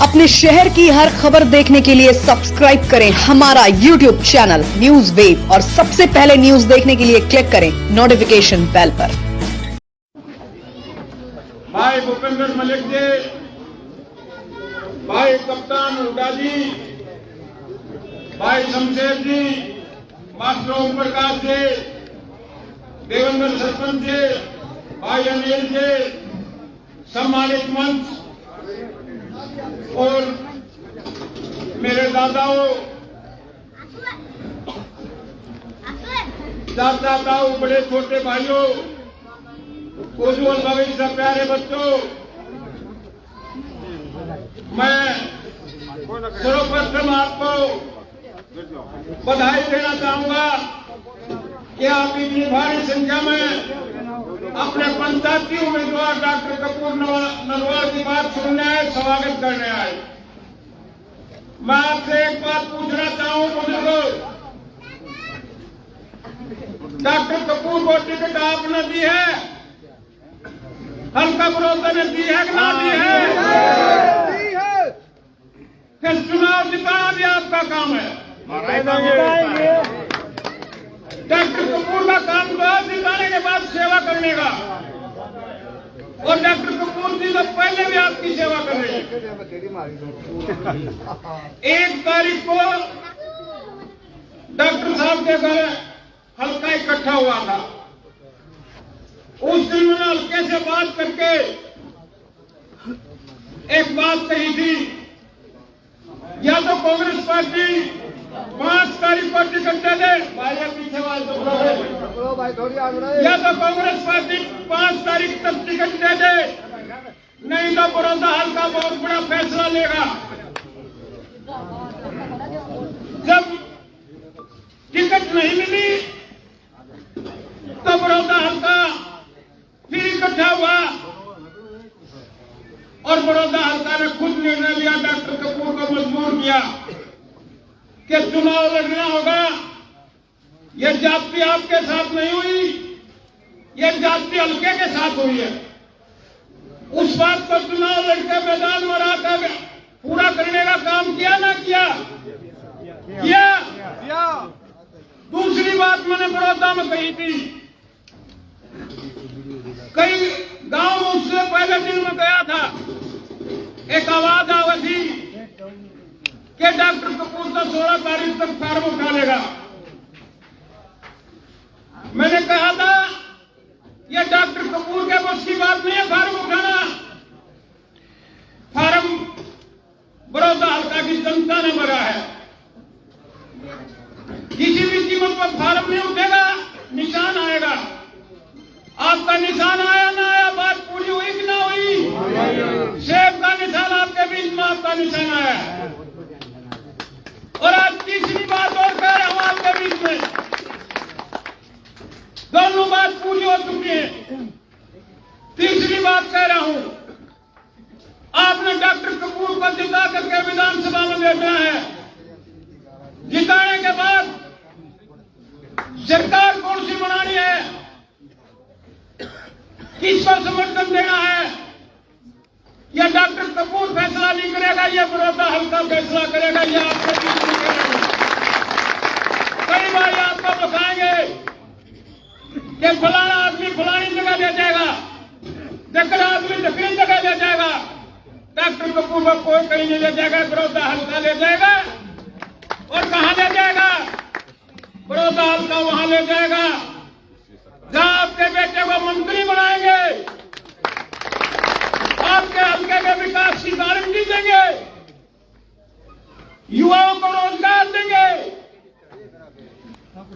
अपने शहर की हर खबर देखने के लिए सब्सक्राइब करें हमारा YouTube चैनल न्यूज वेब और सबसे पहले न्यूज देखने के लिए क्लिक करें नोटिफिकेशन बेल पर। भाई भूपेंद्र मलिक जी, भाई कप्तान हुड्डा जी, भाई शमशेर जी, मास्टर ओम प्रकाश जी, देवेंद्र सरपंच जी, भाई अनिल जी, सम्मानित मंच और मेरे दादाओं, चाचा ताऊ, बड़े छोटे भाइयों, उज्जवल भविष्य प्यारे बच्चों, मैं सर्वप्रथम आपको बधाई देना चाहूंगा कि आप इतनी भारी संख्या में अपने पंचायती उम्मीदवार डॉक्टर कपूर नरवाल की बात सुनने आए, स्वागत करने आए। मैं आपसे एक बात पूछना चाहूं बुजुर्गों, डॉक्टर कपूर को टिकट आपने दी है, हल्का बड़ौदा ने दी है कि ना दी है? फिर चुनाव जिताना भी आपका काम है। डॉक्टर कपूर का काम तो जिताने के बाद सेवा करने का, और डॉक्टर कपूर जी तो पहले भी आपकी सेवा कर रहे हैं। 1 तारीख को डॉक्टर साहब के घर हल्का इकट्ठा हुआ था। उस दिन मैंने हल्के से बात करके एक बात कही थी, या तो कांग्रेस पार्टी 5 तारीख को टिकट दे दे, भाई पीछे वाले या तो कांग्रेस पार्टी 5 तारीख तक टिकट दे दे, नहीं तो बड़ौदा हल्का बहुत बड़ा फैसला लेगा। जब टिकट नहीं मिली तो बड़ौदा हल्का फिर इकट्ठा हुआ और बड़ौदा हल्का ने खुद निर्णय लिया, डॉक्टर कपूर को मजबूर किया कि चुनाव लड़ना होगा। यह जाति आपके साथ नहीं हुई, यह जाति हल्के के साथ हुई है। उस बात को चुनाव लड़के मैदान में आकर पूरा करने का काम किया ना किया? किया। दूसरी बात मैंने बड़ौदा में कही थी, कई गांव में उससे पहले दिन में गया था, एक आवाज आई थी कि डॉक्टर कपूर तो 16 तारीख तक फार्म उठा लेगा। मैंने कहा था यह डॉक्टर कपूर के बस की बात नहीं है फार्म उठाना। फार्म बड़ौदा हल्का की जनता ने भरा है, किसी भी कीमत पर फार्म नहीं उठेगा, निशान आएगा। आपका निशान आया ना आया, बात पूरी हुई कि ना हुई? सेब का निशान आपके बीच में आपका निशान आया। और आज तीसरी बात और कह रहा हूं आपके बीच में, दोनों बात पूरी हो चुकी है। तीसरी बात कह रहा हूं, आपने डॉक्टर कपूर को जिता करके विधानसभा में भेजा है। जिताने के बाद सरकार कौन सी बनानी है, किसको समर्थन देना है, यह डॉक्टर कपूर फैसला नहीं करेगा, यह बड़ौदा हल्का फैसला करेगा। यह आपके बीच में करेगा। कई बार आपको बताएंगे कि फलाना आदमी फलानी जगह ले जाएगा, ढक्कन आदमी ढक्कनी जगह ले जाएगा। डॉक्टर कपूर को कोई कहीं नहीं ले जाएगा, बड़ौदा हल्का ले जाएगा। और कहां ले जाएगा? बड़ौदा हल्का वहां ले जाएगा जहां आपके बेटे को मंत्री बनाएंगे, आपके हल्के के विकास की गारंटी देंगे, युवाओं को रोजगार देंगे,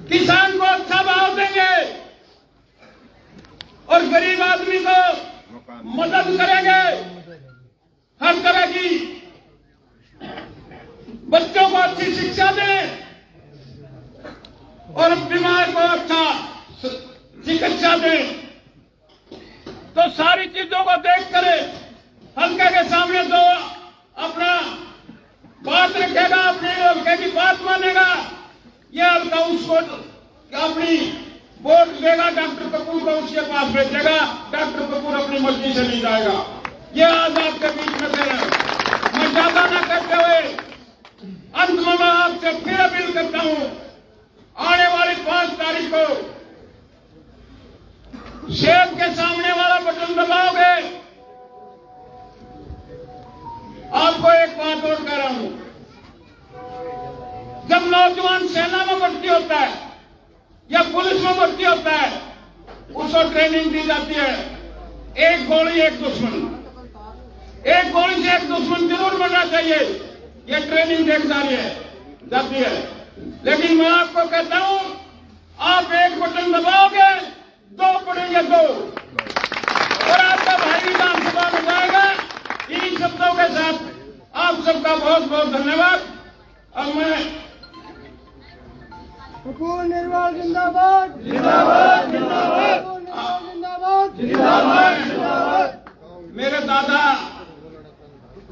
किसान को अच्छा भाव देंगे और गरीब आदमी को मदद करेंगे। हर तरह की बच्चों को अच्छी शिक्षा दें और बीमार को अच्छा चिकित्सा दें। तो सारी चीजों को देख कर हल्के के सामने तो अपना बात रखेगा, अपने हल्के की बात मानेगा। यह हल्का उसको अपनी वोट देगा, डॉक्टर कपूर को उसके पास भेजेगा, डॉक्टर कपूर अपनी मर्जी से नहीं जाएगा। ये आज आपके बीच में मैं ज्यादा करता हूं, आने वाली 5 तारीख को शेख के सामने वाला बटन दबाओगे। आपको एक बात और कह रहा हूं, जब नौजवान सेना में भर्ती होता है या पुलिस में भर्ती होता है, उसको ट्रेनिंग दी जाती है, एक गोली एक दुश्मन, एक गोली से एक दुश्मन जरूर बनना चाहिए, ये ट्रेनिंग दी जाती है। लेकिन मैं आपको कहता हूं, आप एक बटन दबाओगे, 2 पड़ेंगे 2, और आपका भाई विधानसभा में जाएगा। इन शब्दों के साथ आप सबका बहुत बहुत धन्यवाद। अब मैं कपूर निर्वाल जिंदाबाद जिंदाबाद जिंदाबाद जिंदाबाद जिंदाबाद। मेरे दादा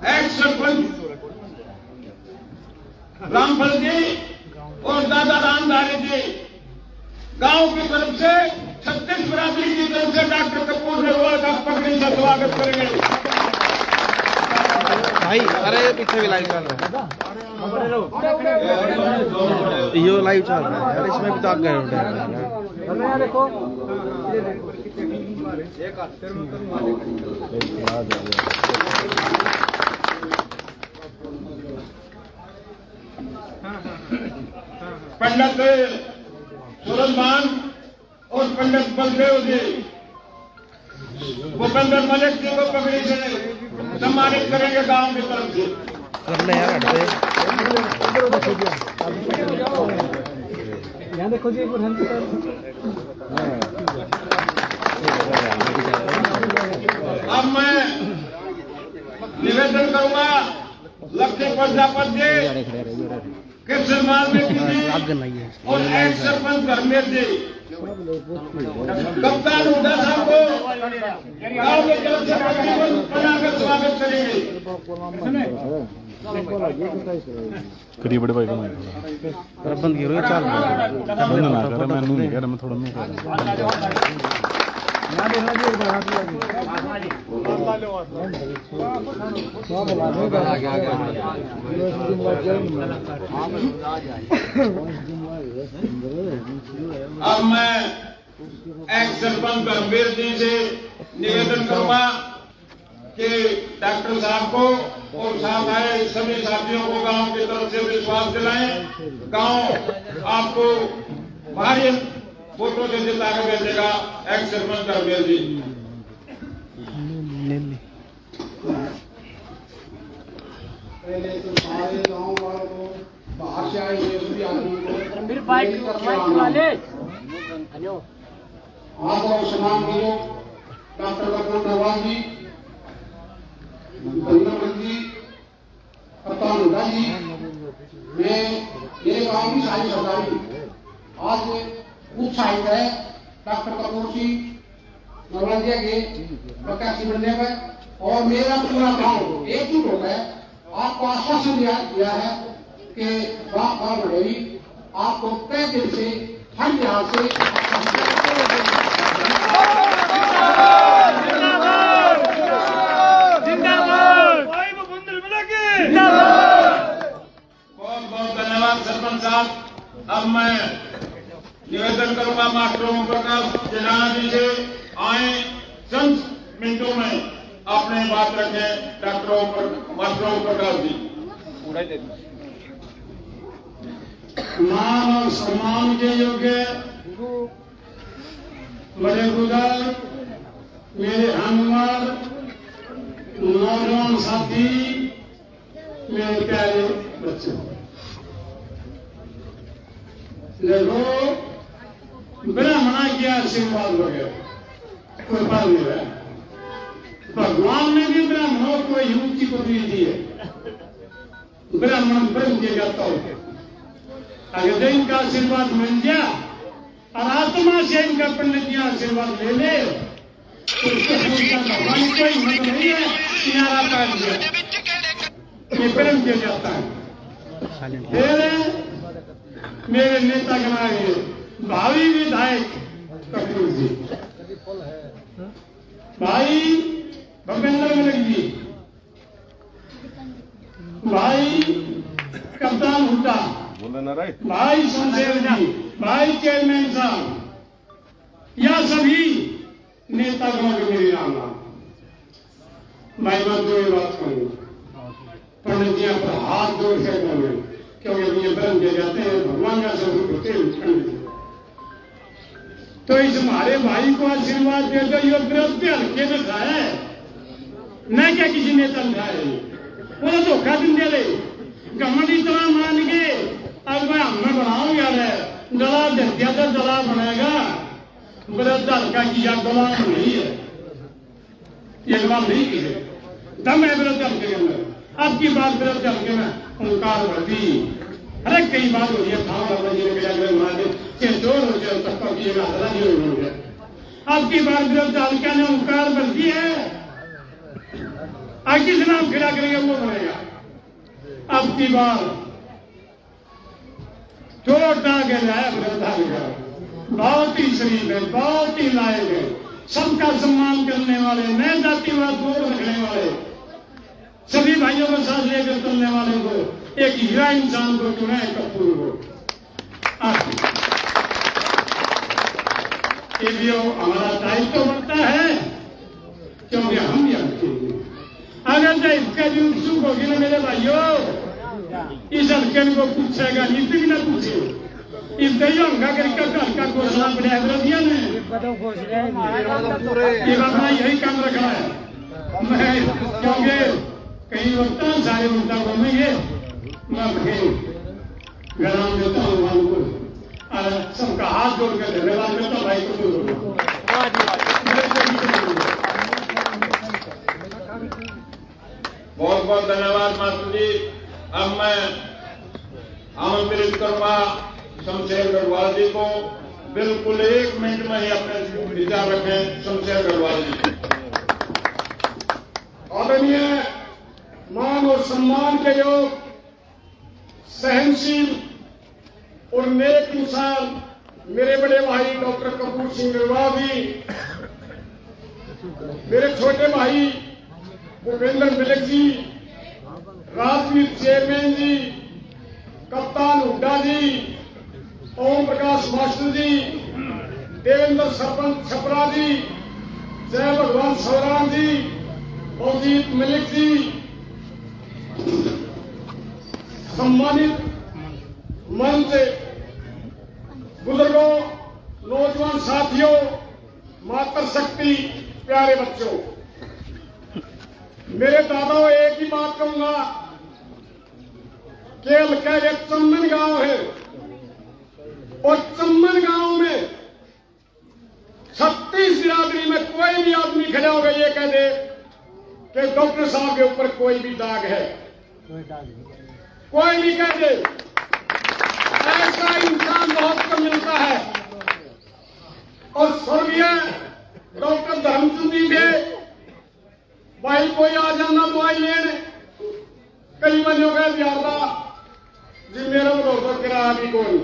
एक्स सरपंच रामफल जी और दादा रामधारी जी गांव की तरफ से 36 बरादरी की तरफ से डॉक्टर कपूर निर्वाल का पगड़ी से स्वागत करेंगे। भाई अरे पीछे भी लाइव चल रहा है, यो लाइव चल रहा है यार, इसमें भी तो आग गए उठे देखो पंडित सुरजमान और पंडित बलदेव जी भूपेंद्र मलिक जी को पगड़ी से सम्मानित करेंगे गांव की तरफ से। कर ले यार, हटते यहाँ देखो जी, अब मैं निवेदन करूंगा लक्ष्मी प्रजापति जी, कृष्ण वाल्मीकि जी और एक्स सरपंच धर्मेश जी, कप्तान हुड्डा साहब को गांव की तरफ से बनाकर स्वागत करेंगे। करिए बड़े भाई को बंद करो, चल ना कर, मैं नहीं कह रहा, मैं थोड़ा नहीं कर रहा। अब मैं एक्स सरपंच धर्मवीर जी से निवेदन करूंगा कि डॉक्टर साहब को और साथ आए सभी साथियों को गांव की तरफ से विश्वास दिलाएं। गांव आपको भारी वोटों से जिता कर भेजेगा। एक्स सरपंच धर्मवीर जी। पहले तो सारे गांव वालों को, बाहर से आए हुए सभी आदमी को आप सम्मान करो। डॉक्टर कपूर निर्वाल जी, भूपेंद्र जी, कप्तान हुड्डा जी, मैं ये गांव की सारी सरदारी आज उत्साहित है डॉक्टर कपूर जी निर्वाल जी के प्रत्याशी बनने पर, और मेरा पूरा गांव एकजुट हो गया। आपको आश्वासन दिया है कि गांव बढ़ेगी। आपको तय दिल से हर लिहाज से बहुत बहुत धन्यवाद सरपंच साहब। अब मैं निवेदन करूंगा मास्टर ओम प्रकाश जिलाना जी से आए चंद मिनटों में अपने बात रखें। Doctor master Om Prakash ji. मान और सम्मान के योग्य बड़े बुजुर्ग, मेरे हमवर, नौजवान साथी, मेरे प्यारे बच्चों, देखो बिना मना किया आशीर्वाद वगैरह कोई बात नहीं है। भगवान ने भी ब्राह्मणों को युक्ति को दी है। ब्राह्मण ब्रह्म के जाता हो, अगर इनका आशीर्वाद मिल गया और आत्मा से इनका पंडित जी आशीर्वाद ले ले तो उसको भगवान कोई हिम्मत नहीं है किनारा काट दिया, ये ब्रह्म के जाता है। मेरे नेता बनाए भावी विधायक कपूर जी, भाई भूपेंद्र मलिक जी, भाई कप्तान हुड्डा, बोले ना राइट। भाई शमशेर जी, भाई चेयरमैन साहब, या सभी नेतागणों के मेरी राम राम। मैं दो ही बात कहूंगा, पंडित जी पर हाथ जोड़ के कहूंगा, क्योंकि ये ब्रह्म दे जाते हैं भगवान का स्वरूप होते हैं पंडित जी। तो इस हमारे भाई को आशीर्वाद दे दो, ये विरोध हल्के में खाया है, न क्या किसी नेता ने खाया है, वो तो धोखा दिन दे रहे घमंड इतना मान के अब मैं हमें बनाऊं यार दला धरतिया तो दला बनेगा, विरोध हल्का किया गवाह नहीं है, ये गवाह नहीं की है, दम है विरोध हल्के के अंदर। अब की बात विरोध हल्के में ओंकार वर्दी, अरे कई बात हो रही है, भाव बाबा जी ने मेरा घर बना दे, चोर हो जाए तक किएगा नहीं हो गया। अब की बात विरोध हल्का ने ओंकार वर्दी है, आज जिस नाम खिला करेंगे वो बनेगा। अब की बार जोरदार गया है विरोध हल्का, बहुत ही शरीफ है, बहुत ही लायक है, सबका सम्मान करने वाले, नए जातिवाद को रखने वाले, सभी भाइयों को साथ लेकर चलने वाले को, एक हीरा इंसान को चुना है, कपूर को। ये भी हमारा दायित्व बनता है, क्योंकि हम जानते हैं अगर जो इसका भी उत्सुक होगी ना मेरे भाइयों, इस हल्के को पूछेगा, नीति भी ना पूछे, इस दही हंगा करके घर का घोषणा बनाया विरोधियों ने, ये बात यही काम रखा है। मैं क्योंकि कई वक्त सारे मुद्दा घूमेंगे, मैं ग्राम देता हूँ भगवान को और सबका हाथ जोड़कर धन्यवाद करता हूँ भाई को। बहुत बहुत धन्यवाद मास्टर जी। अब मैं आमंत्रित करूंगा शमशेर गढ़वाल जी को, बिल्कुल 1 मिनट में ही अपने विचार रखें। शमशेर गढ़वाल जी। आदरणीय मान और सम्मान के योग, सहनशील और नेक इंसान मेरे बड़े भाई डॉक्टर कपूर सिंह गढ़वाल जी, मेरे छोटे भाई भूपेंद्र मलिक जी, राजवीर चेयरमैन जी, कप्तान हुड्डा जी, ओम प्रकाश मास्टर जी, देवेंद्र सरपंच छपरा जी, जय भगवान सौरान जी, अजीत मलिक जी, सम्मानित मंच, बुजुर्गों, नौजवान साथियों, मातृशक्ति, प्यारे बच्चों, मेरे दादा एक ही बात कहूंगा कि हल्का एक चम्मन गांव है और चम्मन गांव में 36 बिरादरी में कोई भी आदमी खड़ा होगा ये कह दे कि डॉक्टर साहब के ऊपर कोई भी दाग है, कोई भी कह दे, ऐसा इंसान बहुत कम मिलता है। और स्वर्गीय डॉक्टर धर्मचंद जी थे भाई, कोई आ जाना दवाई लेने, कई बंद हो गए ज्यादा जी, मेरा भरोसा किराया भी कोई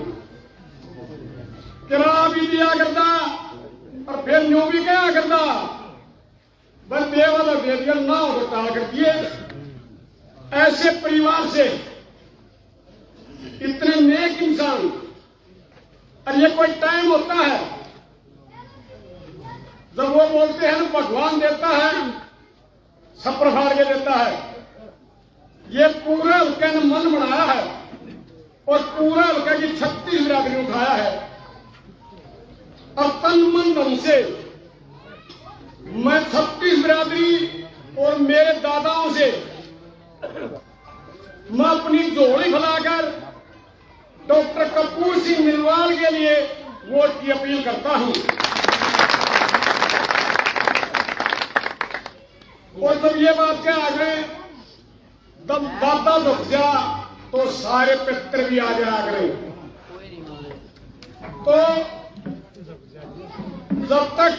किराया भी दिया करता और फिर न्यू भी क्या करता, बस दे वाला दे दिया, ना हो तो टाल कर दिए। ऐसे परिवार से इतने नेक इंसान, और ये कोई टाइम होता है जब वो बोलते हैं ना भगवान देता है, छप्पर फाड़ के देता है। ये पूरे हल्के ने मन बनाया है और पूरे हल्के की 36 बिरादरी उठाया है और तन मन धन से मैं 36 बिरादरी और मेरे दादाओं से मैं अपनी झोली फैलाकर डॉक्टर कपूर सिंह मिलवाल के लिए वोट की अपील करता हूं। और जब ये बात क्या आ गए, जब दादा दुख जा तो सारे पितर भी आ जा गए। तो जब तक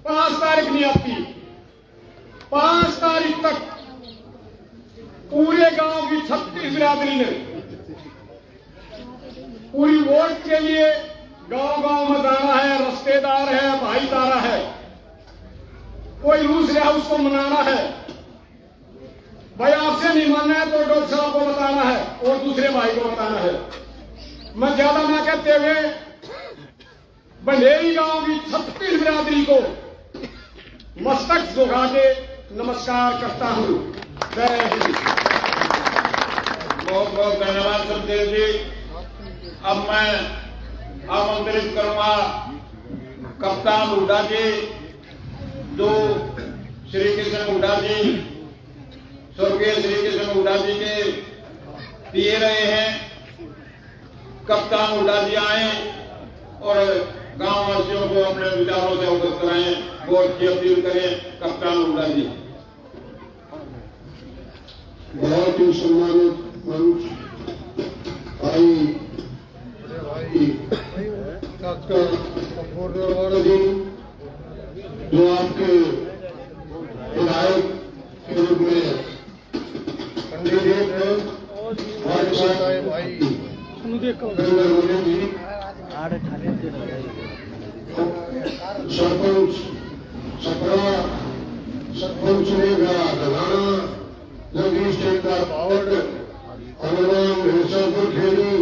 5 तारीख नहीं आती, 5 तारीख तक पूरे गांव की 36 बिरादरी ने पूरी वोट के लिए गांव-गांव में जाना है, रिश्तेदार है, भाईचारा है, कोई रूस रहा उसको मनाना है। भाई आपसे नहीं मानना है तो डॉक्टर साहब को बताना है और दूसरे भाई को बताना है। मैं ज्यादा ना कहते हुए बंडेरी गांव की 36 बिरादरी को मस्तक झुका के नमस्कार करता हूं। जय हिंद। बहुत बहुत धन्यवाद सुखदेव जी। अब मैं आमंत्रित करूंगा कप्तान हुड्डा जी, जो श्री कृष्ण हुड्डा जी, स्वर्गीय श्री कृष्ण हुड्डा जी के दिए रहे हैं। कप्तान हुड्डा जी आए और गांव वासियों को अपने विचारों से अवगत कराएं, वोट की अपील करें। कप्तान हुड्डा जी। बहुत ही सम्मानित मंच भाई डॉक्टर कपूर जी, जो आपके विधायक के रूप में कैंडिडेट है, हमारे साथ आए भाई जी, सरपंच सपरा, सरपंच दलाना, जगदीश टेंडर पावड़, हनुमान हिसापुर खेली,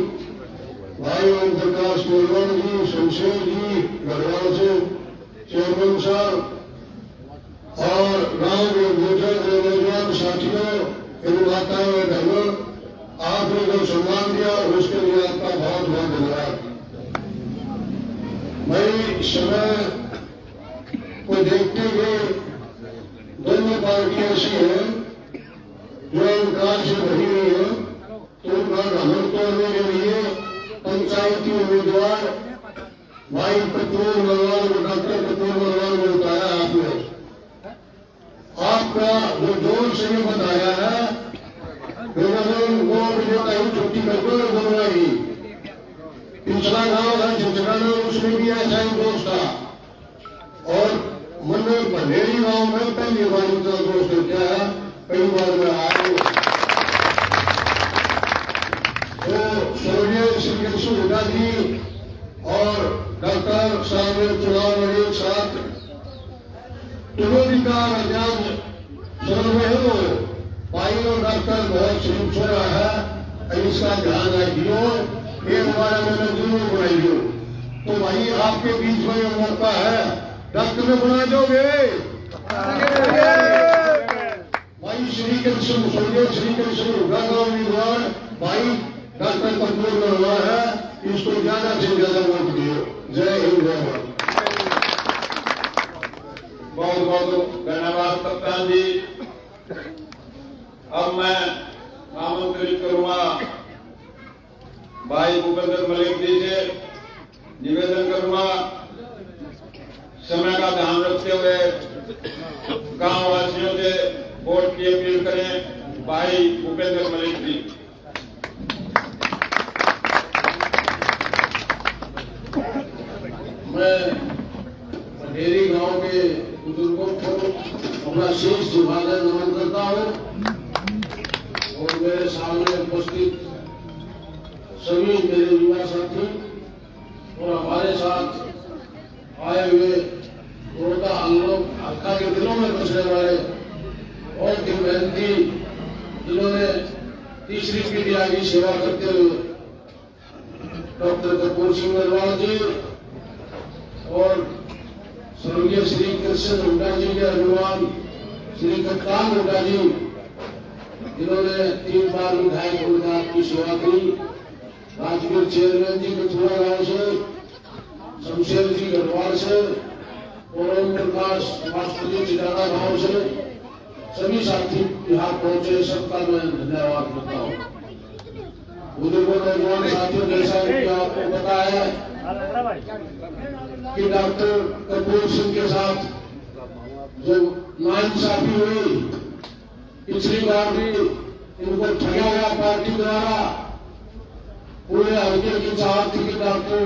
भाई ओम प्रकाश निर्वाण जी, शमशेर जी गढ़वाल से, चेयरमैन साहब और गांव के बुजुर्ग नौजवान साथियों, इन माताओं और बहनों, आपने जो सम्मान दिया उसके लिए आपका बहुत बहुत धन्यवाद। मैं समय को देखते हुए दोनों पार्टियां ऐसी हैं जो अहंकार से भरी हुई है, तो उनका घमंड तोड़ने के लिए पंचायती उम्मीदवार भाई कपूर मनवाल को, डॉक्टर कपूर मनवाल को बताया आपने। आपका जो जोर से ये बताया है, वो मुझे कहीं छुट्टी करके बनवाई। पिछला गांव है झुंझुना, उसमें भी ऐसा ही दोस्त था और मन बंडेरी गांव में पहली बार उनका दोस्त क्या है, कई बार मैं आया। तो स्वर्गीय श्री कृष्ण हुड्डा जी और डॉक्टर साहब ने चुनाव में एक साथ चुनौती का अभ्यास शुरू में हो, भाई और डॉक्टर बहुत शुरू हो रहा है, इसका ध्यान रखियो, ये हमारा मैंने जरूर बनाइयो। तो भाई आपके बीच में यह मौका है, डॉक्टर में बना दोगे भाई श्री कृष्ण, स्वर्गीय श्री कृष्ण हुड्डा का उम्मीदवार भाई डॉक्टर कपूर में हुआ है, इसको ज्यादा से ज्यादा वोट दियो। जय हिंद, जय भारत। बहुत बहुत धन्यवाद कप्तान जी। अब मैं आमंत्रित करूंगा भाई भूपेंद्र मलिक जी से, निवेदन करूंगा समय का ध्यान रखते हुए गांव वासियों से वोट की अपील करें। भाई भूपेंद्र मलिक जी। मैं बंडेरी गांव के बुजुर्गों को अपना शीश झुकाकर नमन करता हूं और मेरे सामने उपस्थित सभी मेरे युवा साथी और हमारे साथ आए हुए बड़ौदा हल्का के दिलों में बसने वाले और दिन मेहनती, जिन्होंने तीसरी पीढ़ी की सेवा करते हुए डॉक्टर कपूर सिंह मनवाल जी और स्वर्गीय श्री कृष्ण हुड्डा जी के अनुमान श्री कप्तान हुड्डा जी, जिन्होंने 3 बार विधायक होकर की सेवा की, राजगीर चेयरमैन जी कथुआ गांव से, शमशेर जी गढ़वाल से और ओम प्रकाश मास्टर चिटाना गांव से, सभी साथी यहाँ पहुंचे, सबका मैं धन्यवाद करता हूँ। बुजुर्गों नौजवान साथियों, जैसा कि आपको पता है कि डॉक्टर कपूर सिंह के साथ जो नाइंसाफी हुई, पिछली बार भी इनको ठगा गया पार्टी द्वारा, पूरे हल्के की चाहत थी कि डॉक्टर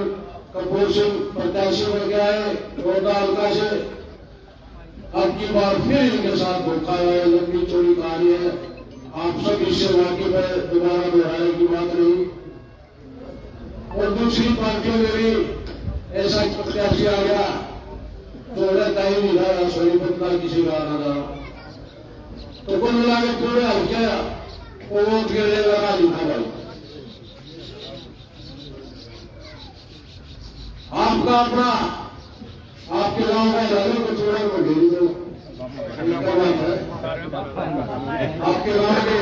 कपूर सिंह प्रत्याशी बन के आए बड़ौदा हल्का से। अब की बार फिर इनके साथ धोखा है, लंबी चौड़ी कहानी है, आप सब इससे वाकिफ है, दोबारा दोहराने की बात नहीं। और दूसरी पार्टियों में भी ऐसा प्रत्याशी आ गया तो रहता ही नहीं रहा, सोनीपत का किसी का आना था, तो कुल मिला के पूरे हल्के वो वोट गिरने लगा लिखा भाई। आपका अपना आपके गांव का इलाके को छोड़ा को डेरी में आपके गांव के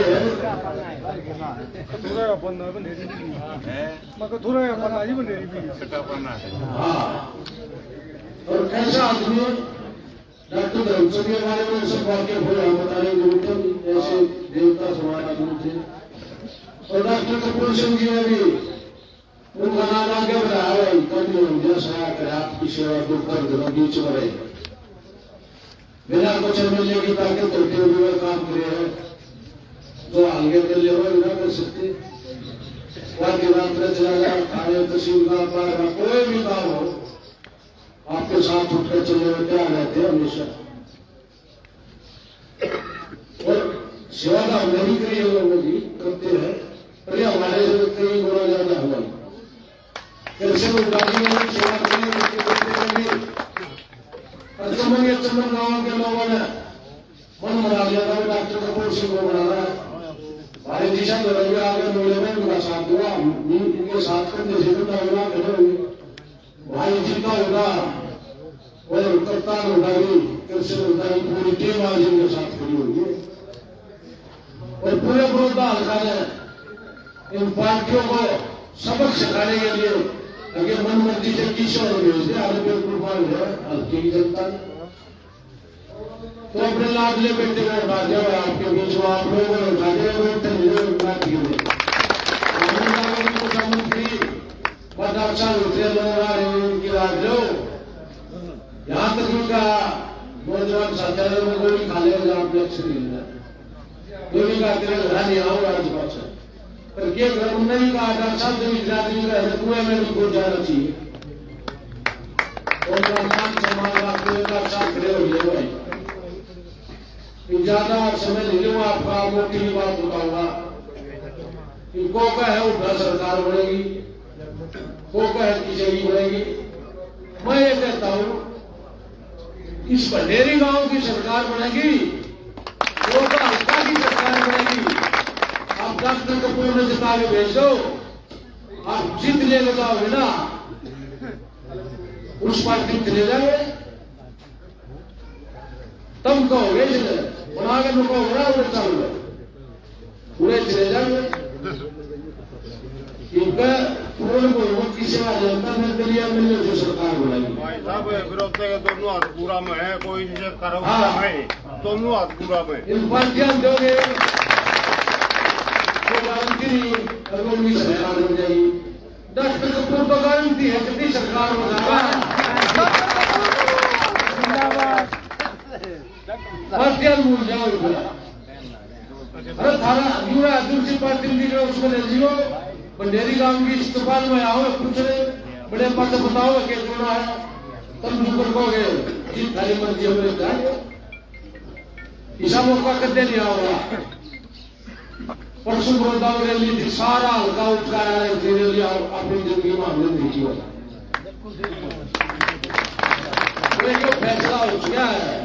हाँ और ऐसा आदमी डॉक्टर धर्मचंद के बारे में सब वाक्य हुए हम बताने के ऐसे देवता समान आदमी थे। और डॉक्टर कपूर सिंह जी ने भी उनका नाम आगे बढ़ाया भाई कभी हम जैसा कर आपकी सेवा दुख कर बीच में रहे बिना कुछ मिलने की ताकत करते हुए काम करे हैं जो आगे मिलने हुए ना कर सकते वाक्य बात चला गया कार्य तहसील का कोई भी काम हो आपके साथ उठकर चले हुए क्या रहते हैं हमेशा। और सेवा का हमने भी कई लोगों की करते हैं पर ये हमारे से कई गुना ज्यादा हुआ कैसे वो गाड़ी में सेवा करेंगे चमन गांव के लोगों ने मन बना लिया था डॉक्टर कपूर सिंह को बनाना है हमारे दिशा में आगे मेले में उनका साथ हुआ इनके साथ करने से खड़े होंगे भाई जीता होगा और कप्तान होगा भी कैसे होगा पूरी टीम आज इनके साथ खड़ी होगी और पूरे बड़ौदा हल्का ने इन पार्टियों को सबक सिखाने के लिए अगर मन मर्जी से किशोर भेज दे आगे बिल्कुल मान है हल्के की जनता ने तो अपने लाडले बेटे को उठा दिया आपके बीच में आप लोगों ने उठा दिया मुख्यमंत्री बदाचा उतरे लोग आ रहे हैं उनकी राज लो यहाँ तक उनका नौजवान साथियों में गोली खा लेगा आप लक्ष्य नहीं है गोली का तेरे घर नहीं आओ राजपास पर ये घर नहीं का डॉक्टर साहब जब इजराती का है कुएं में भी घुस जाना चाहिए और मान सम्मान आपके साथ खड़े हो गए भाई ज्यादा समय नहीं लूंगा आपका मोटी बात बताऊंगा इनको का है उठा सरकार बनेगी को का है किसी बनेगी मैं ये कहता हूं इस भंडेरी गांव की सरकार बनेगी वो का हल्का की सरकार बनेगी आप डॉक्टर कपूर ने जिता के भेज दो आप जीत ले लगाओगे ना उस पार्टी में चले जाओगे तब कहोगे बना के नुको बड़ा उड़े चालू है पूरे चले जाएंगे इनका पूर्ण को की सेवा जनता में दलिया मिलने से सरकार बनाएगी भाई साहब विरोध के दोनों हाथ पूरा में है कोई नहीं करो है दोनों हाथ पूरा में इन पर ध्यान दोगे तो गारंटी नहीं अगर उनकी सरकार हो जाएगी डॉक्टर कपूर तो गारंटी है कितनी सरकार हो जाएगा भूल जाओ अरे थाना युवा दूसरी पार्टी निकले उसमें ले लियो बंडेरी गांव की इस्तेमाल में आओ पूछ रहे बड़े पद बताओ कि चुना है तब ऊपर कहोगे जी थारी मर्जी हमें जाएंगे ऐसा मौका करते नहीं आओगा परसों बड़ौदा में रैली थी सारा हल्का उठा रहा है तेरे लिए अपनी जिंदगी में हमने देखी होगा क्यों फैसला हो गया है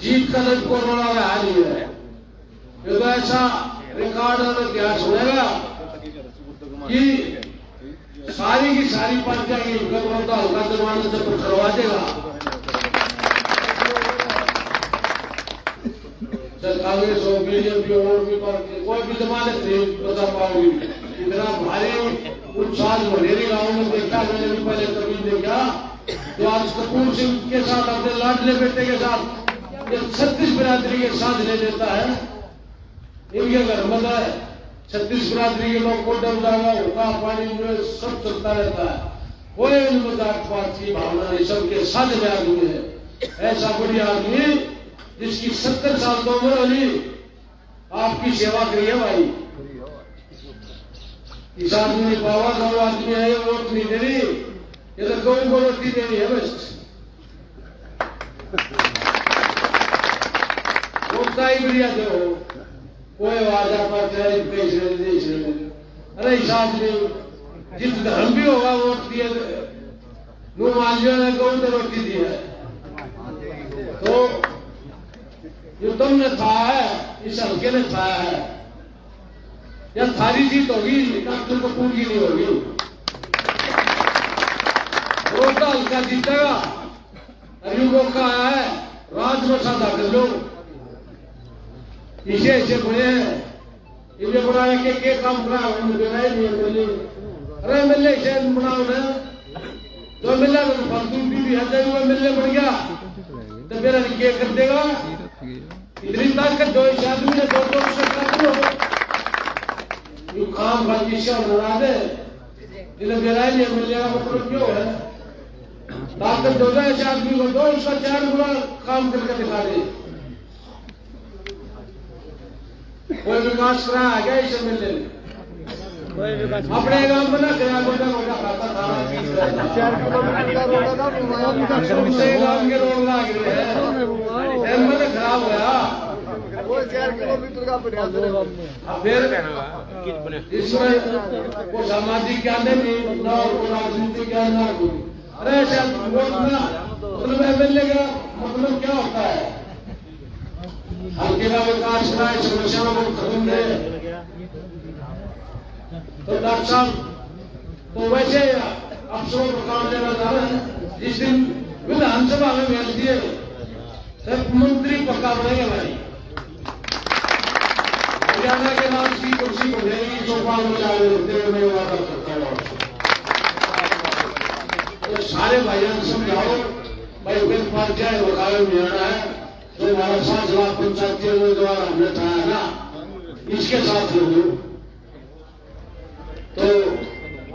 जीत का दर्द कोरोना में हाल ही है ये तो ऐसा रिकॉर्ड और इतिहास होगा कि सारी की सारी पार्टियां की बड़ौदा हल्का जमाने से करवा देगा कांग्रेस हो बीजेपी और भी पार्टी कोई भी जमानत नहीं बता पाओगी इतना भारी उत्साह भंडेरी गांव में देखा मैंने भी पहले कभी देखा तो आज कपूर सिंह के साथ अपने लाडले बेटे के साथ 36 बिरादरी के साथ ले लेता है इनके घर में 36 बिरादरी के लोग को डर जाएगा होगा पानी में सब चलता रहता है कोई मजाक बात की भावना नहीं सबके साथ में आदमी है ऐसा बढ़िया आदमी जिसकी 70 साल तो उम्र होगी आपकी सेवा करिए भाई इस आदमी ने पावा गौ आदमी है वोट नहीं दे रही ये तो गौ को रोटी देनी है बस वोटता ही बढ़िया दो कोई वादा पाते अरे इस आदमी जिस धर्म भी होगा वोट दिए नू मालियों ने गौ तो रोटी दी है तो जो तुमने खाया है इस हल्के ने खाया है या थारी जीत होगी डॉक्टर कपूर की नहीं होगी वो हल्का जीतेगा। अभी मौका आया है, राज में साधा कर लो। इसे ऐसे बने इन्हें बनाया के काम करा अरे मिले इसे बनाओ ना तो मिला तो फालतू भी हद मिलने पड़ गया तो मेरा क्या कर देगा। इतनी ताकत दो इस आदमी ने दो काम बाकी बना दे जिन्हें मेरा ही मिलेगा मतलब क्यों है ताकत दो जाए इस आदमी को दो उसका 4 गुना काम करके दिखा दे। कोई विकास करा गया इसे मिलने अपने गांव में ना करा मोटा मोटा खाता था 4 किलोमीटर का रोड था गांव के रोड लाग रहे हैं एमएल खराब होया वो 4 किलोमीटर का बना फिर इसमें वो सामाजिक ज्ञान नहीं ना और राजनीतिक ज्ञान ना कोई। अरे शायद वोट ना मतलब एमएलए का मतलब क्या होता है हल्के का विकास कराए समस्याओं को खत्म करे। तो डॉक्टर साहब तो वैसे अफसरों को काम लेना चाह रहे हैं। जिस दिन विधानसभा में भेज दिए सिर्फ मंत्री पक्का बनेंगे भाई हरियाणा के नाम की कुर्सी को देगी चौपाल में जाने होते हुए मैं वादा करता हूँ। तो सारे भाइयों को समझाओ भाई बिल पार्टियां वकाल में आना है तो हमारा 7 लाख पंचायती उम्मीदवार हमने चाहा ना इसके साथ लोग तो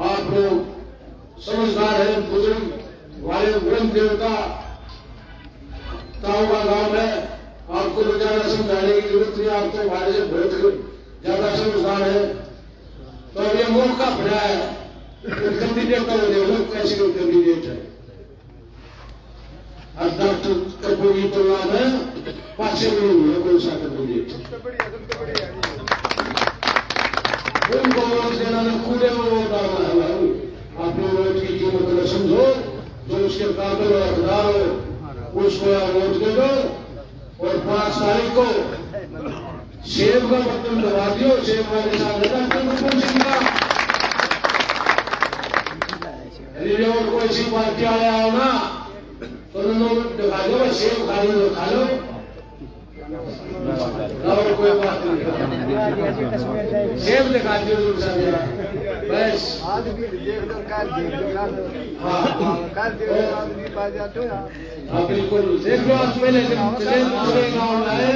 आप लोग समझदार है बुजुर्ग वाले ब्रह्म देवता ताऊ का गांव है आपको तो ज्यादा समझाने की जरूरत नहीं। आप तो हमारे से बहुत ज्यादा समझदार है। तो अब ये मौका पड़ा है कैंडिडेट का देखो कैसे कोई कैंडिडेट है और डॉक्टर कपूर की तुलना में पासे में नहीं है कोई सा कैंडिडेट उनको वोट देना ने कूड़े में वोट डालना है। आप लोग वोट की कीमत को समझो जो उसके काबिल और हकदार हो उसको आप वोट दे दो और 5 तारीख को सेब का बर्तन दबा दियो सेब वाले साथ डॉक्टर कपूर सिंह का और कोई सी पार्टी आया हो ना तो दिखा दो सेब खा लो और कोई बात नहीं सेब दिखा दो बस हाँ बिल्कुल देख लो आज मैंने दूसरे गाँव लाए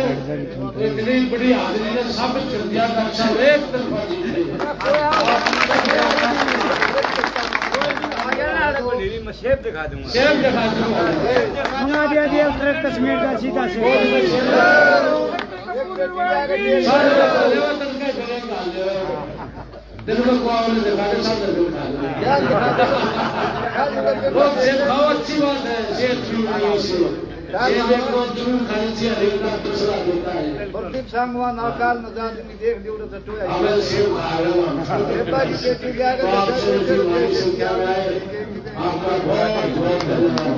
इतनी बड़ी हाजिरी ने साबित कर दिया डॉक्टर साहब एक तरफा जीत सेब दिखा दूंगा कश्मीर का सीधा दिन में दिखा दे सब सेब खाओ अच्छी बात है सेब जरूर खानी चाहिए हरेक डॉक्टर सलाह देता है। प्रदीप सांगवान अकाल में जाने देख लियो तो टोया हमें सेब खा रहे हो आपका बहुत बहुत धन्यवाद।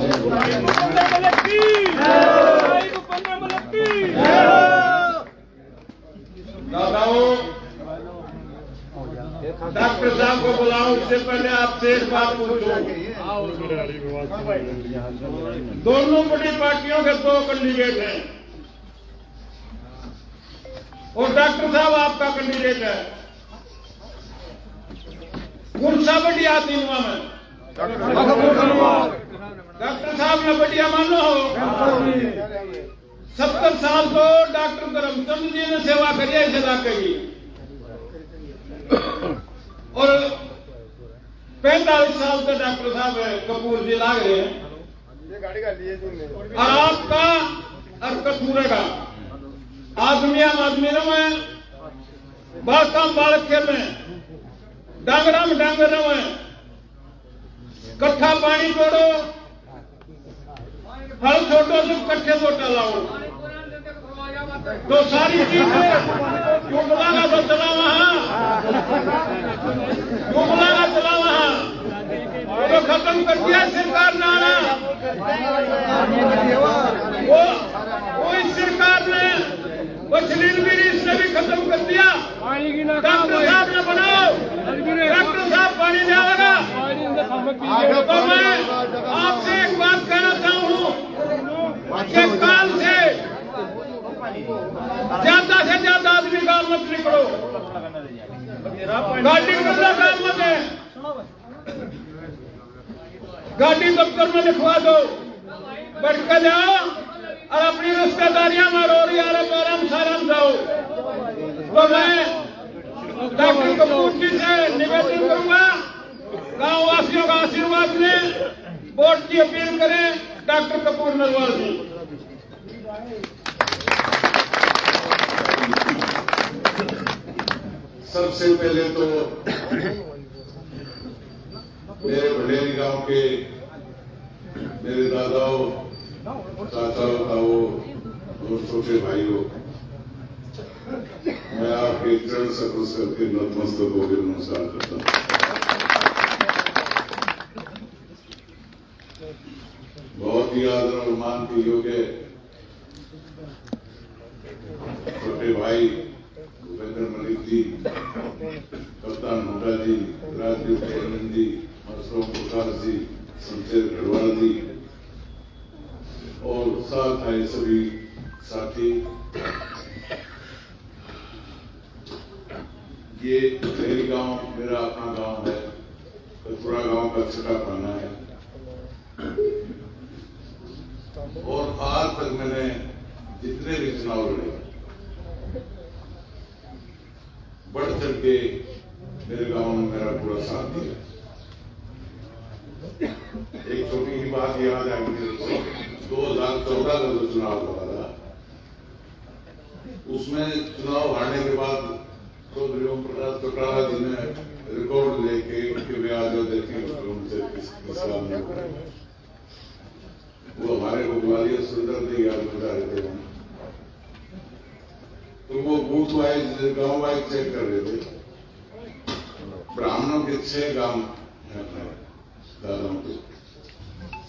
डॉक्टर साहब को बुलाओ उससे पहले आपसे एक बात पूछो। दोनों बड़ी पार्टियों के 2 कैंडिडेट हैं और डॉक्टर साहब आपका कैंडिडेट है कौन सा बढ़िया तीनों में डॉक्टर साहब ने बढ़िया मानो हो 70 साल को डॉक्टर करमचंद जी ने सेवा करी इस इलाके की और 45 साल के डॉक्टर साहब कपूर जी लाग रहे हैं और आपका और कपूरे का आदमी में बाका बालके में डांगरा में डांगर में कट्ठा पानी छोड़ो फल छोड़ो तो कट्ठे वोटा लाओ तो सारी चीजें मुगला का तो चला वहां मुगला का चला वहां तो खत्म कर दिया सरकार ने आना वो इस सरकार ने बछलीनगिरी इसने भी खत्म कर दिया। डॉक्टर साहब ने बनाओ डॉक्टर साहब पानी जाएगा तो मैं आप से ज्यादा आदमी गाँव मत निकलो, गाड़ी निकलना काम मत है, गाड़ी दफ्तर में लिखवा दो, बैठ कर जाओ और अपनी रिश्तेदारियां में रो रही आराम साराम जाओ। तो मैं डॉक्टर कपूर जी से निवेदन करूंगा, गांव वासियों का आशीर्वाद लें, वोट की अपील करें डॉक्टर कपूर नरवाल जी। सबसे पहले तो मेरे भंडेरी गांव के मेरे दादाओं, चाचाओं, ताओ और छोटे भाइयों, मैं आपके चरण सकुश करके नतमस्तक होकर नमस्कार करता हूं। बहुत ही आदर और मान के योग्य छोटे भाई भूपेंद्र मलिक जी, कप्तान हुड्डा जी, राजदीप चौहान जी, मशरूम प्रकाश जी, शमशेर गढ़वाल जी और साथ आए सभी साथी। ये मेरी गांव मेरा अपना गांव है, कचुरा गांव का छठा पाना है और आज तक मैंने जितने भी चुनाव लड़े बढ़ चढ़ के मेरे गांव में मेरा पूरा साथ दिया। एक छोटी सी बात याद आई मेरे को, 2014 का जो चुनाव हुआ था, उसमें चुनाव हारने के बाद चौधरी ओम प्रकाश चौटाला जी ने रिकॉर्ड लेके उनके ब्याज देखिए उनसे किस काम में वो हमारे को ग्वालियर सुंदर थे याद बता रहे थे। तो वो बूथ वाइज गांव वाइज चेक कर रहे थे। ब्राह्मणों के 6 गांव हैं अपने दादाओं के,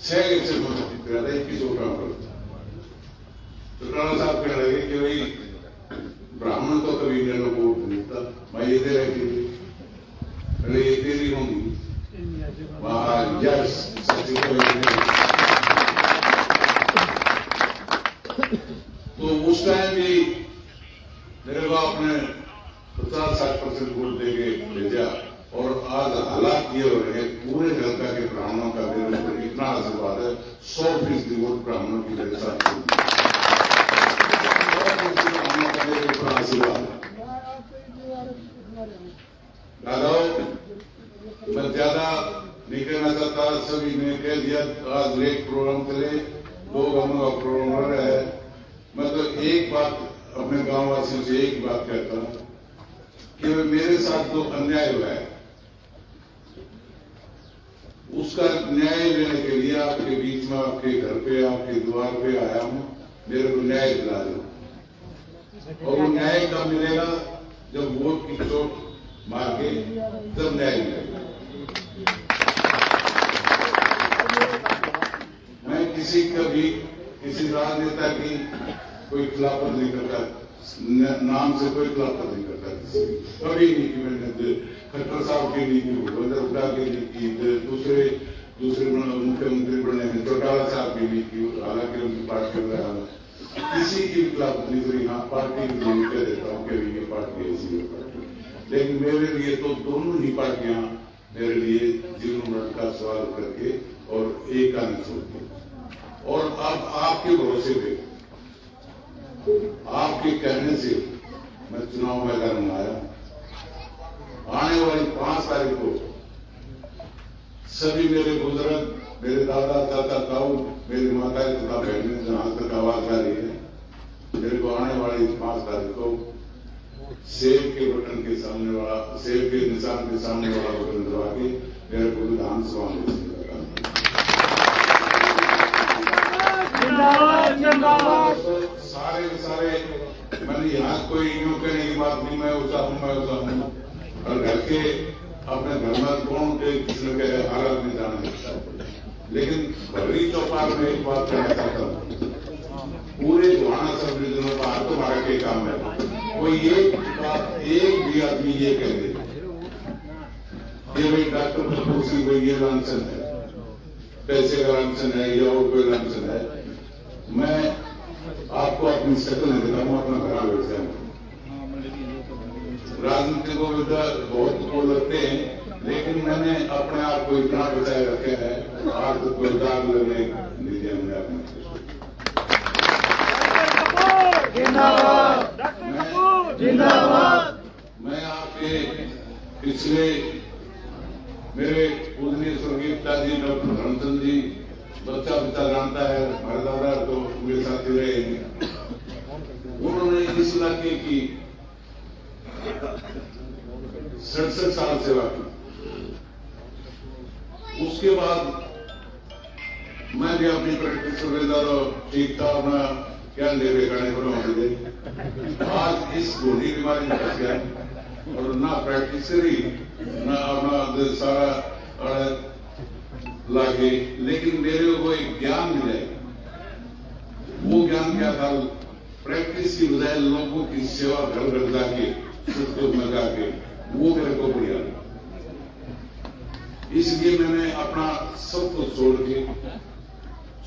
6 के 6 मंत्री रहता है, 21 वोट पर। चौटाला साहब कहने लगे कि भाई ब्राह्मण तो कभी इन लोगों को वोट नहीं देता, मैं ये दे रही थी, पहले ये तेरी होंगी वहां यस सचिव को। तो उस टाइम भी मेरे को आपने 50-60% वोट देके भेजा और आज हालात ये हो रहे हैं, पूरे हल्का के ब्राह्मणों का मेरे ऊपर इतना आशीर्वाद है, 100% वोट ब्राह्मणों की मेरे साथ मेरे ऊपर आशीर्वाद। दादाओ मैं ज्यादा नहीं कहना चाहता, सभी ने कह दिया, आज लेट प्रोग्राम चले, 2 गांवों का प्रोग्राम हो रहा है। मैं तो एक बात अपने गांव वासियों से एक बात कहता हूं कि मेरे साथ जो अन्याय हुआ है उसका न्याय लेने के लिए आपके बीच में, आपके घर पे, आपके द्वार पे आया हूं, मेरे को न्याय दिला दो। और वो न्याय कब मिलेगा? जब वोट की चोट मार के जब न्याय मिलेगा। मैं किसी राजनेता की कोई खिलाफत नहीं करता, नाम से कोई खिलाफत नहीं करता किसी, कभी नहीं की। मैंने खट्टर साहब की नहीं की, भूपेंद्र हुड्डा की नहीं की, दूसरे मुख्यमंत्री बने हैं चौटाला साहब की नहीं की, हालांकि उनकी पार्टी में किसी की खिलाफत नहीं करी। हाँ, पार्टी की कह देता हूँ कि ये पार्टी ऐसी है पार्टी, लेकिन मेरे लिए तो दोनों ही पार्टियां मेरे लिए जीवन मरण का सवाल करके और एक आने छोड़ती। और अब आपके भरोसे पे, आपके कहने से मैं चुनाव मैदान में आया। आने वाली 5 तारीख को सभी मेरे बुजुर्ग, मेरे दादा, चाचा, ताऊ, मेरी माताएं तथा बहनें जहां तक आवाज आ रही है, मेरे को आने वाली 5 तारीख को सेब के बटन के सामने वाला, सेब के निशान के सामने वाला बटन दबा के मेरे को विधानसभा में सारे मैंने यहाँ कोई यूं कहने की बात नहीं, मैं उसा हूं और घर के अपने घर में कौन के किसी के हालात नहीं जाना सकता। लेकिन भरी चौपाल में एक बात कहना चाहता हूँ, पूरे गोहाना सब डिवीजनों का तुम्हारा क्या काम है? कोई एक भी आदमी ये कह दे ये भाई डॉक्टर कपूर सिंह भाई ये लांछन है, पैसे का लांछन है या और कोई लांछन है, मैं आपको अपनी शक्ल नहीं दिखाऊंगा, अपना घर बैठ जाऊंगा। राजनीति को बहुत वो लगते हैं, लेकिन मैंने अपने आप को इतना बचाए रखे है, आज तक कोई दाग लगने नहीं दिया मैंने अपने। मैं आपके पिछले मेरे पूजनीय स्वर्गीय पिताजी डॉक्टर धर्मचंद जी, बच्चा बच्चा जानता है, हमारे दादा तो मेरे साथ ही रहे हैं। उन्होंने इस इलाके की 67 साल सेवा की। उसके बाद मैं भी अपनी प्रैक्टिस ठीक था, अपना क्या ले करने को आज इस गोली बीमारी में फंस गया और ना प्रैक्टिस करी ना अपना सारा लागे, लेकिन मेरे को एक ज्ञान मिला। वो ज्ञान क्या था? प्रैक्टिस की बजाय लोगों की सेवा घर घर जाके में जाके वो मेरे को बढ़िया। इसलिए मैंने अपना सब कुछ छोड़ के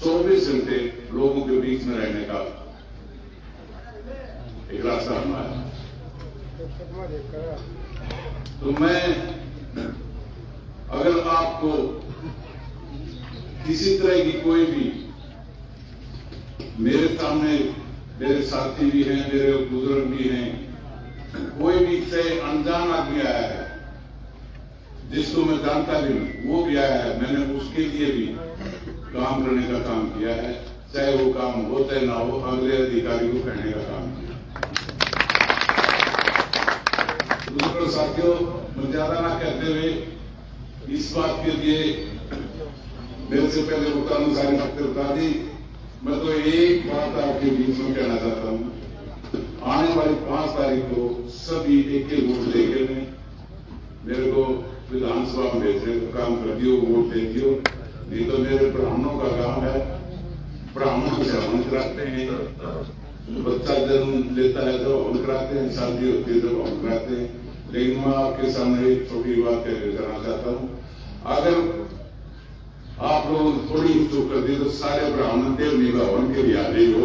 24 घंटे लोगों के बीच में रहने का एक रास्ता अपनाया। तो मैं अगर आपको किसी तरह की कोई भी, मेरे सामने मेरे साथी भी हैं, मेरे बुजुर्ग भी हैं, कोई भी से अनजान आदमी आया है जिसको मैं जानता भी हूं, वो भी आया है, मैंने उसके लिए भी काम करने का काम किया है, चाहे वो काम हो चाहे ना हो, अगले अधिकारी को कहने का काम किया। दूसरे साथियों, मैं ज्यादा ना कहते हुए इस बात के लिए मेरे से पहले मुख्तार सारी बातें बता दी। मैं तो एक बात आपके बीच में कहना चाहता हूं, आने वाली 5 तारीख को सभी एक वोट देकर मेरे को विधानसभा में भेजने का काम कर दियो, वोट दे दियो। नहीं तो मेरे ब्राह्मणों का काम है, ब्राह्मण से हवन कराते हैं, बच्चा जन्म लेता है तो हवन कराते हैं, शादी होती है तो हवन कराते हैं। लेकिन मैं आपके सामने एक छोटी बात कहना चाहता हूं, अगर आप लोग थोड़ी चूक कर दिए तो सारे ब्राह्मण देव निभा हवन के लिए आ रही हो।